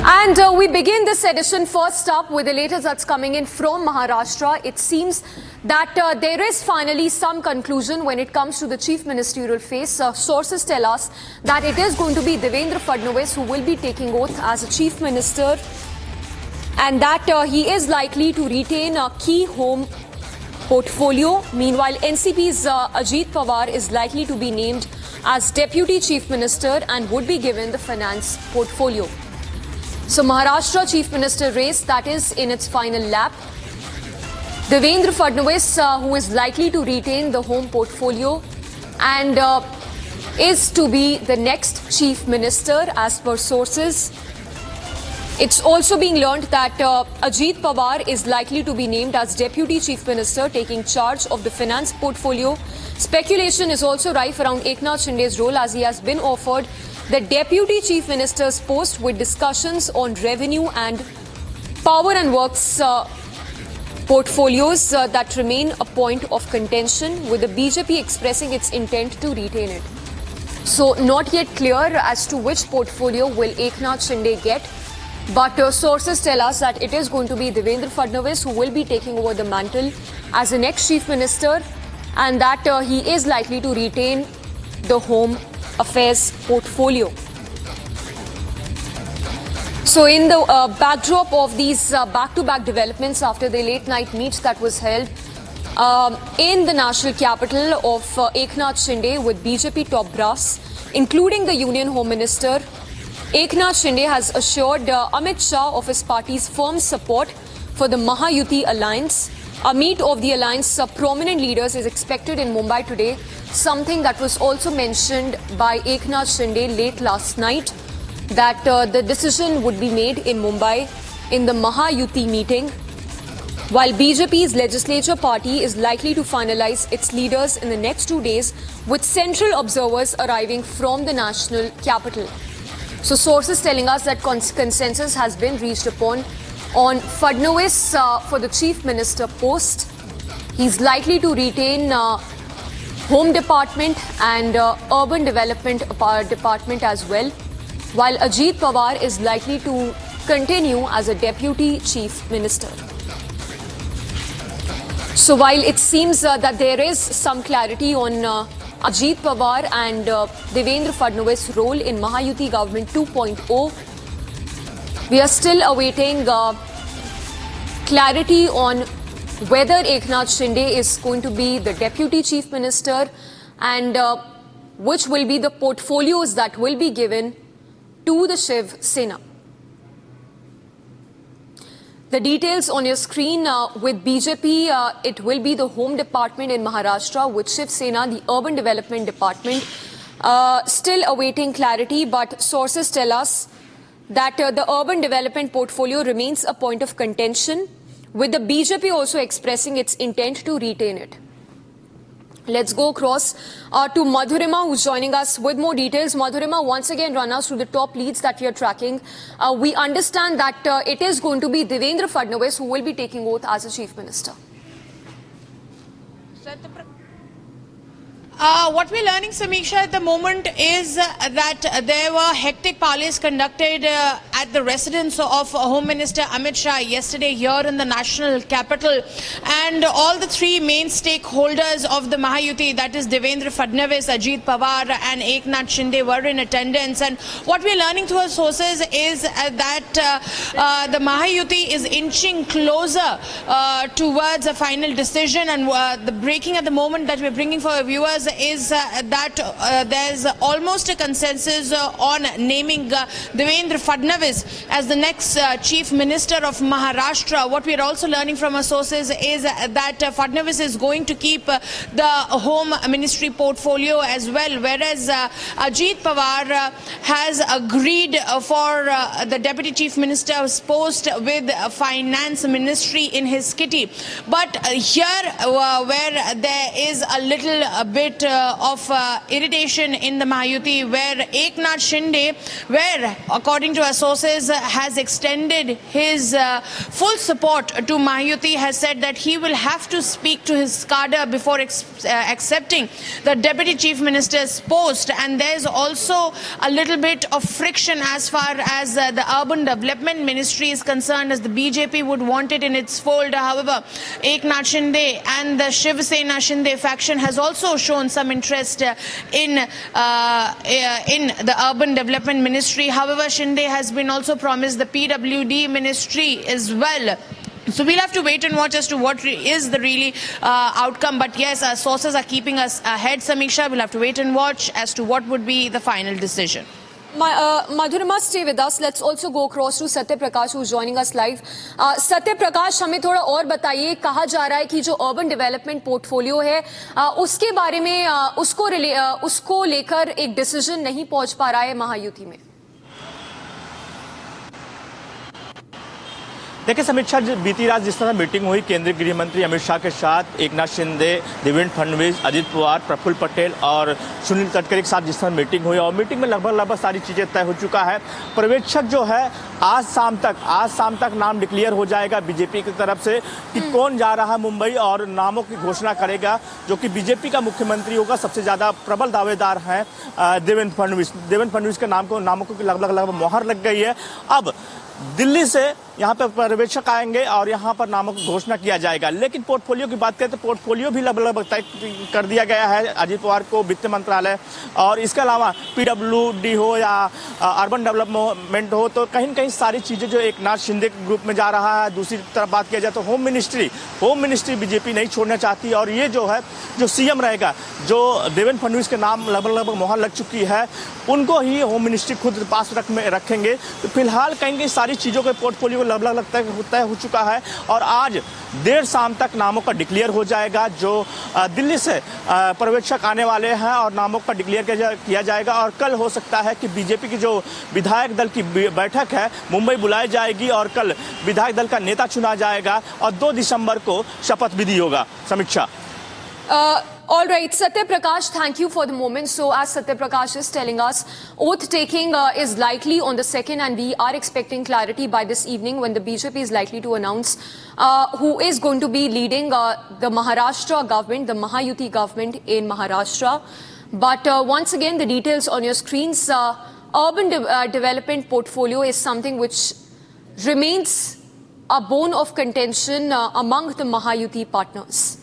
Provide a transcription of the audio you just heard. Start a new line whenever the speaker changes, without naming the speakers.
And we begin this edition first up with the latest that's coming in from Maharashtra. It seems that there is finally some conclusion when it comes to the chief ministerial phase. Sources tell us that it is going to be Devendra Fadnavis who will be taking oath as a chief minister, and that he is likely to retain a key home portfolio. Meanwhile, NCP's Ajit Pawar is likely to be named as deputy chief minister and would be given the finance portfolio. So Maharashtra Chief Minister race that is in its final lap. Devendra Fadnavis, who is likely to retain the home portfolio and is to be the next Chief Minister as per sources. It's also being learned that Ajit Pawar is likely to be named as Deputy Chief Minister, taking charge of the finance portfolio. Speculation is also rife around Eknath Shinde's role, as he has been offered the Deputy Chief Minister's post with discussions on revenue and power and works portfolios that remain a point of contention, with the BJP expressing its intent to retain it. So not yet clear as to which portfolio will Eknath Shinde get, but sources tell us that it is going to be Devendra Fadnavis who will be taking over the mantle as the next Chief Minister, and that he is likely to retain the home affairs portfolio. So in the backdrop of these back-to-back developments after the late night meet that was held in the national capital of Eknath Shinde with BJP top brass, including the Union Home Minister, Eknath Shinde has assured Amit Shah of his party's firm support for the Mahayuti alliance. A meet of the alliance prominent leaders is expected in Mumbai today, something that was also mentioned by Eknath Shinde late last night, that the decision would be made in Mumbai in the Mahayuti meeting, while BJP's legislature party is likely to finalize its leaders in the next 2 days, with central observers arriving from the national capital. So sources telling us that consensus has been reached upon on Fadnavis for the chief minister post. He's likely to retain Home Department and Urban Development Department as well, while Ajit Pawar is likely to continue as a deputy chief minister. So while it seems that there is some clarity on Ajit Pawar and Devendra Fadnavis' role in Mahayuti Government 2.0, we are still awaiting clarity on whether Eknath Shinde is going to be the Deputy Chief Minister and which will be the portfolios that will be given to the Shiv Sena. The details on your screen with BJP, it will be the Home Department in Maharashtra, with Shiv Sena, the Urban Development Department. Still awaiting clarity, but sources tell us that the urban development portfolio remains a point of contention, with the BJP also expressing its intent to retain it. Let's go across to Madhurima, who's joining us with more details. Madhurima, once again run us through the top leads that we are tracking. We understand that it is going to be Devendra Fadnavis who will be taking oath as a chief minister.
What we're learning, Samisha, at the moment is that there were hectic parleys conducted at the residence of Home Minister Amit Shah yesterday here in the national capital, and all the three main stakeholders of the Mahayuti, that is Devendra Fadnavis, Ajit Pawar and Eknath Shinde, were in attendance. And what we're learning through our sources is that the Mahayuti is inching closer towards a final decision, and the breaking at the moment that we're bringing for our viewers is that there's almost a consensus on naming Devendra Fadnavis as the next Chief Minister of Maharashtra. What we're also learning from our sources is that Fadnavis is going to keep the Home Ministry portfolio as well, whereas Ajit Pawar has agreed for the Deputy Chief Minister's post with Finance Ministry in his kitty. But here where there is a little bit bit of irritation in the Mahayuti, where Eknath Shinde, according to our sources, has extended his full support to Mahayuti, has said that he will have to speak to his cadre before accepting the Deputy Chief Minister's post. And there's also a little bit of friction as far as the Urban Development Ministry is concerned, as the BJP would want it in its fold. However, Eknath Shinde and the Shiv Sena Shinde faction has also shown some interest in the Urban Development Ministry. However, Shinde has been also promised the PWD ministry as well. So we'll have to wait and watch as to what is the really outcome. But yes, our sources are keeping us ahead, Samiksha. We'll have to wait and watch as to what would be the final decision.
Madhurima, stay with us. Let's also go across to Satya Prakash, who's joining us live. Satya Prakash, हमें थोड़ा और बताइए, कहा जा रहा है कि जो अर्बन डेवलपमेंट पोर्टफोलियो है उसके बारे में उसको लेकर एक डिसीजन नहीं पहुंच पा रहा है महायुति में।
देखिए समीक्षा, बीती रात जिस तरह मीटिंग हुई केंद्रीय गृह मंत्री अमित शाह के साथ, एकनाथ शिंदे, देवेंद्र फडणवीस, अजित पवार, प्रफुल्ल पटेल और सुनील तटकरे के साथ जिस तरह मीटिंग हुई, और मीटिंग में लगभग सारी चीज़ें तय हो चुका है। पर्यवेक्षक जो है आज शाम तक नाम डिक्लेयर हो जाएगा बीजेपी की तरफ से कि कौन जा रहा है मुंबई, और नामों की घोषणा करेगा जो कि बीजेपी का मुख्यमंत्री होगा। सबसे ज़्यादा प्रबल दावेदार हैं देवेंद्र फडणवीस के नामों को लगभग मोहर लग गई है। अब दिल्ली से यहाँ पर पर्यवेक्षक आएंगे और यहाँ पर नामों की घोषणा किया जाएगा। लेकिन पोर्टफोलियो की बात करें तो पोर्टफोलियो भी लगभग तय कर दिया गया है। अजित पवार को वित्त मंत्रालय, और इसके अलावा PWD हो या अर्बन डेवलपमेंट हो, तो कहीं न कहीं सारी चीज़ें जो एकनाथ शिंदे के ग्रुप में जा रहा है। दूसरी तरफ बात किया जाए तो होम मिनिस्ट्री बीजेपी नहीं छोड़ना चाहती, और ये जो है जो CM रहेगा, जो देवेंद्र फडणवीस के नाम लगभग मोहर लग चुकी है, उनको ही होम मिनिस्ट्री खुद पास रखेंगे। तो फिलहाल कहीं सारी चीज़ों के पोर्टफोलियो लगभग तय हो चुका है, और आज देर शाम तक नामों का डिक्लेयर हो जाएगा। जो दिल्ली से पर्यवेक्षक आने वाले हैं और नामों का डिक्लेयर किया जाएगा, और कल हो सकता है कि बीजेपी की जो विधायक दल की बैठक है मुंबई बुलाई जाएगी, और कल विधायक दल का नेता चुना जाएगा, और 2 दिसंबर को शपथ विधि होगा। समीक्षा।
All right, Satya Prakash, thank you for the moment. So as Satya Prakash is telling us, oath taking is likely on the 2nd, and we are expecting clarity by this evening when the BJP is likely to announce who is going to be leading the Maharashtra government, the Mahayuti government in Maharashtra. But once again, the details on your screens, urban development portfolio is something which remains a bone of contention among the Mahayuti partners.